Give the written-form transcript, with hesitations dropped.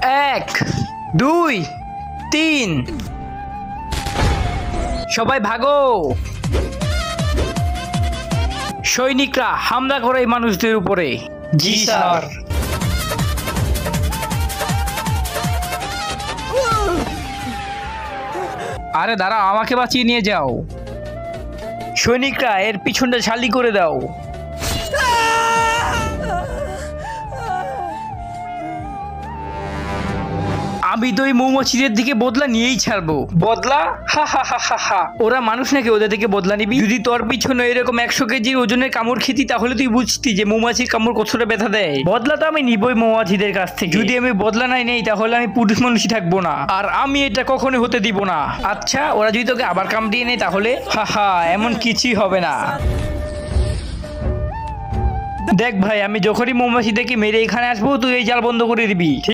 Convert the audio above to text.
এক, দুই, তিন। সবাই ভাগো। সৈনিকরা হামলা করে এই মানুষদের উপরে। জি স্যার। আরে দাঁড়াও, আমাকে বাঁচিয়ে নিয়ে যাও। সৈনিকরা এর পিছনটা খালি করে দাও। আমি তো এই মৌমাছিদের দিকে বদলা নিয়েই ছাড়বো। বদলা? হা হা হা হা হা। ওরা মানুষ নাকি ওদের থেকে বদলা নিবি? যদি তোর পিছনে এরকম 100 কেজির ওজনের কামড় খেতি তাহলে তুই বুঝতি যে মৌমাছির কামড় কতটা ব্যথা দেয়। বদলা তো আমি নিবই মৌমাছিদের কাছ থেকে। যদি আমি বদলা নেই তাহলে আমি পুরুষ মানুষই থাকবো না, আর আমি এটা কখনো হতে দিব না। আচ্ছা, ওরা যদি তোকে আবার কামড়িয়ে নেয় তাহলে? হা হা, এমন কিছুই হবে না। দেখ ভাই, আমি যখনই মৌমাছিদেরকে মেরে এখানে আসবো তুই এই জাল বন্ধ করে দিবি।